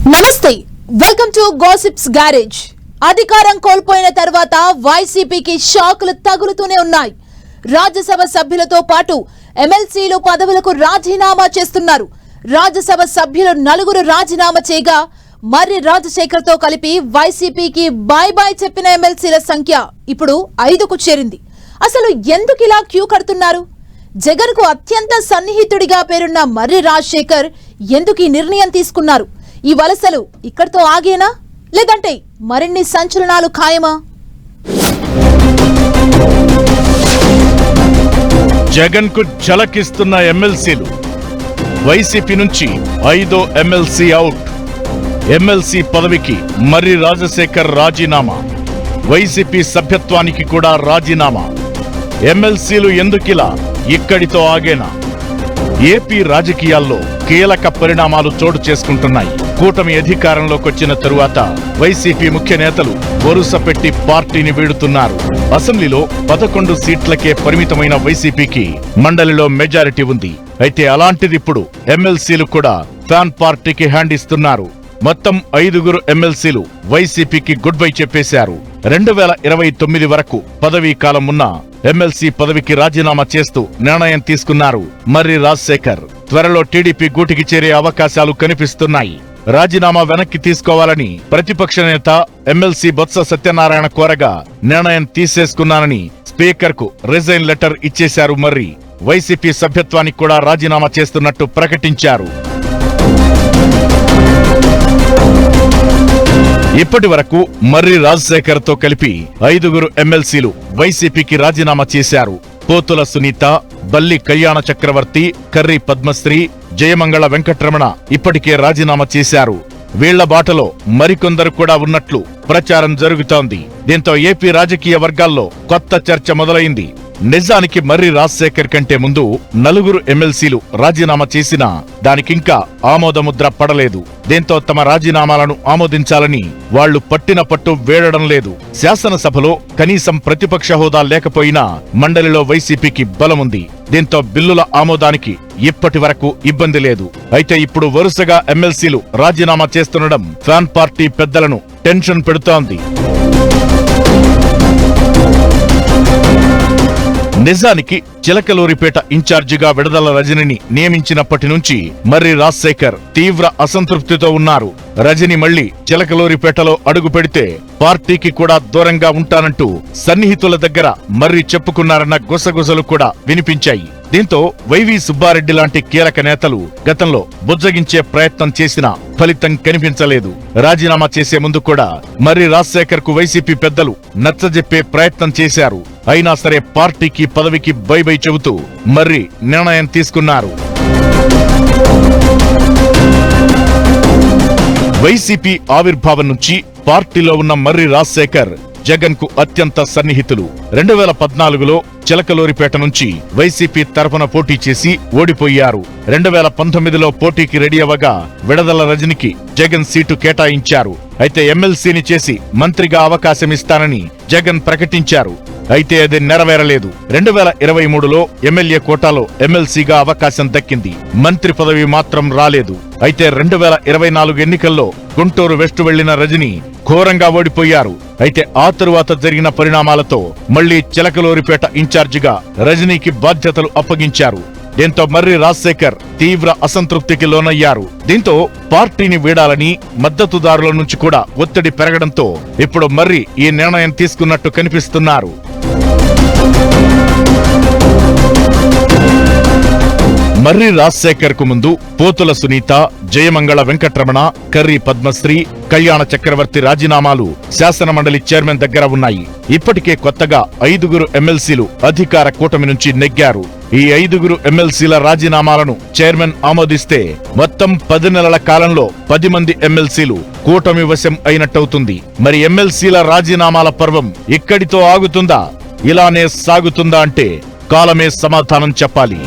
నమస్తే, welcome to gossips garage. అధికారం కోల్పోయిన తర్వాత వైసీపీకి షాకులు తగులుతూనే ఉన్నాయి. రాజ్యసభ సభ్యులతో పాటు ఎమ్మెల్సీలు పదవులకు రాజీనామా చేస్తున్నారు. రాజ్యసభ సభ్యులు 4 రాజీనామా చేయగా మర్రి రాజశేఖర్ తో కలిపి వైసీపీకి బై బై చెప్పిన ఎమ్మెల్సీల సంఖ్య ఇప్పుడు 5కు చేరింది. అసలు ఎందుకు ఇలా క్యూ కడుతున్నారు? జగన్ కు అత్యంత సన్నిహితుడిగా పేరున్న మర్రి రాజశేఖర్ ఎందుకు ఈ నిర్ణయం తీసుకున్నారు? ఈ వలసలు ఇక్కడితో ఆగేనా, లేదంటే మరిన్ని సంచలనాలు ఖాయమా? జగన్ కు ఝలకిస్తున్న ఎమ్మెల్సీలు. వైసీపీ నుంచి 5వ ఎమ్మెల్సీ అవుట్. ఎమ్మెల్సీ పదవికి మర్రి రాజశేఖర్ రాజీనామా. వైసీపీ సభ్యత్వానికి కూడా రాజీనామా. ఎమ్మెల్సీలు ఎందుకిలా, ఇక్కడితో ఆగేనా? ఏపీ రాజకీయాల్లో కీలక పరిణామాలు చోటు చేసుకుంటున్నాయి. కూటమి అధికారంలోకొచ్చిన తరువాత వైసీపీ ముఖ్య నేతలు వరుస పెట్టి పార్టీని వీడుతున్నారు. అసెంబ్లీలో 11 సీట్లకే పరిమితమైన వైసీపీకి మండలిలో మెజారిటీ ఉంది. అయితే అలాంటిదిప్పుడు ఎమ్మెల్సీలు కూడా ఫ్యాన్ పార్టీకి హ్యాండ్ ఇస్తున్నారు. మొత్తం 5 ఎమ్మెల్సీలు వైసీపీకి గుడ్ బై చెప్పేశారు. 2029 వరకు పదవీ కాలం ఉన్న ఎమ్మెల్సీ పదవికి రాజీనామా చేస్తూ నిర్ణయం తీసుకున్నారు మర్రి రాజశేఖర్. త్వరలో టీడీపీ గూటికి చేరే అవకాశాలు కనిపిస్తున్నాయి. రాజీనామా వెనక్కి తీసుకోవాలని ప్రతిపక్ష నేత ఎమ్మెల్సీ బొత్స సత్యనారాయణ కోరగా నిర్ణయం తీసేసుకున్నానని స్పీకర్ కు రిజైన్ లెటర్ ఇచ్చేశారు మర్రి. వైసీపీ సభ్యత్వానికి కూడా రాజీనామా చేస్తున్నట్టు ప్రకటించారు. ఇప్పటి వరకు మర్రి రాజశేఖర్ తో కలిపి 5 ఎమ్మెల్సీలు వైసీపీకి రాజీనామా చేశారు. పోతుల సునీత, బల్లి కళ్యాణ చక్రవర్తి, కర్రి పద్మశ్రీ, జయమంగళ వెంకటరమణ ఇప్పటికే రాజీనామా చేశారు. వీళ్ల బాటలో మరికొందరు కూడా ఉన్నట్లు ప్రచారం జరుగుతోంది. దీంతో ఏపీ రాజకీయ వర్గాల్లో కొత్త చర్చ మొదలైంది. నిజానికి మర్రి రాజశేఖర్ కంటే ముందు 4 ఎమ్మెల్సీలు రాజీనామా చేసినా దానికింకా ఆమోదముద్ర పడలేదు. దీంతో తమ రాజీనామాలను ఆమోదించాలని వాళ్లు పట్టిన పట్టు వేడడం లేదు. శాసనసభలో కనీసం ప్రతిపక్ష హోదా లేకపోయినా మండలిలో వైసీపీకి బలముంది. దీంతో బిల్లుల ఆమోదానికి ఇప్పటి వరకు ఇబ్బంది లేదు. అయితే ఇప్పుడు వరుసగా ఎమ్మెల్సీలు రాజీనామా చేస్తుండడం ఫ్యాన్ పార్టీ పెద్దలను టెన్షన్ పెడుతోంది. నిజానికి చిలకలూరిపేట ఇన్ఛార్జిగా విడదల రజనిని నియమించినప్పటి నుంచి మర్రి రాజశేఖర్ తీవ్ర అసంతృప్తితో ఉన్నారు. రజని మళ్లీ చిలకలూరిపేటలో అడుగు పెడితే పార్టీకి కూడా దూరంగా ఉంటానంటూ సన్నిహితుల దగ్గర మర్రి చెప్పుకున్నారన్న గుసగుసలు కూడా వినిపించాయి. దీంతో వైవి సుబ్బారెడ్డి లాంటి కీలక నేతలు గతంలో బుజ్జగించే ప్రయత్నం చేసినా ఫలితం కనిపించలేదు. రాజీనామా చేసే ముందు కూడా మర్రి రాజశేఖర్ కు వైసీపీ పెద్దలు నచ్చజెప్పే ప్రయత్నం చేశారు. అయినా సరే పార్టీకి పదవికి బై బై చెబుతూ మర్రి నిర్ణయం తీసుకున్నారు. వైసీపీ ఆవిర్భావం నుంచి పార్టీలో ఉన్న మర్రి రాజశేఖర్ జగన్ కు అత్యంత సన్నిహితులు. 2014లో చిలకలూరిపేట నుంచి వైసీపీ తరఫున పోటీ చేసి ఓడిపోయారు. 2019లో పోటీకి రెడీ అవ్వగా విడదల రజనికి జగన్ సీటు కేటాయించారు. అయితే ఎమ్మెల్సీని చేసి మంత్రిగా అవకాశమిస్తానని జగన్ ప్రకటించారు. అయితే అది నెరవేరలేదు. 2023లో ఎమ్మెల్యే కోటాలో ఎమ్మెల్సీగా అవకాశం దక్కింది. మంత్రి పదవి మాత్రం రాలేదు. అయితే 2024 ఎన్నికల్లో గుంటూరు వెస్ట్ వెళ్లిన రజని ఘోరంగా ఓడిపోయారు. అయితే ఆ తరువాత జరిగిన పరిణామాలతో మళ్లీ చిలకలూరిపేట ఇన్ఛార్జిగా రజనీకి బాధ్యతలు అప్పగించారు. దీంతో మర్రి రాజశేఖర్ తీవ్ర అసంతృప్తికి లోనయ్యారు. దీంతో పార్టీని వీడాలని మద్దతుదారుల నుంచి కూడా ఒత్తిడి పెరగడంతో ఇప్పుడు మర్రి ఈ నిర్ణయం తీసుకున్నట్టు కనిపిస్తున్నారు. మర్రి రాజశేఖర్ కు ముందు పోతుల సునీత, జయమంగళ వెంకటరమణ, కర్రి పద్మశ్రీ, కళ్యాణ చక్రవర్తి రాజీనామాలు శాసనమండలి చైర్మన్ దగ్గర ఉన్నాయి. ఇప్పటికే కొత్తగా 5 ఎమ్మెల్సీలు అధికార కూటమి నుంచి నెగ్గారు. ఈ 5 ఎమ్మెల్సీల రాజీనామాలను చైర్మన్ ఆమోదిస్తే మొత్తం 10 నెలల కాలంలో 10 మంది ఎమ్మెల్సీలు కూటమి వశం అయినట్టవుతుంది. మరి ఎమ్మెల్సీల రాజీనామాల పర్వం ఇక్కడితో ఆగుతుందా, ఇలానే సాగుతుందా అంటే కాలమే సమాధానం చెప్పాలి.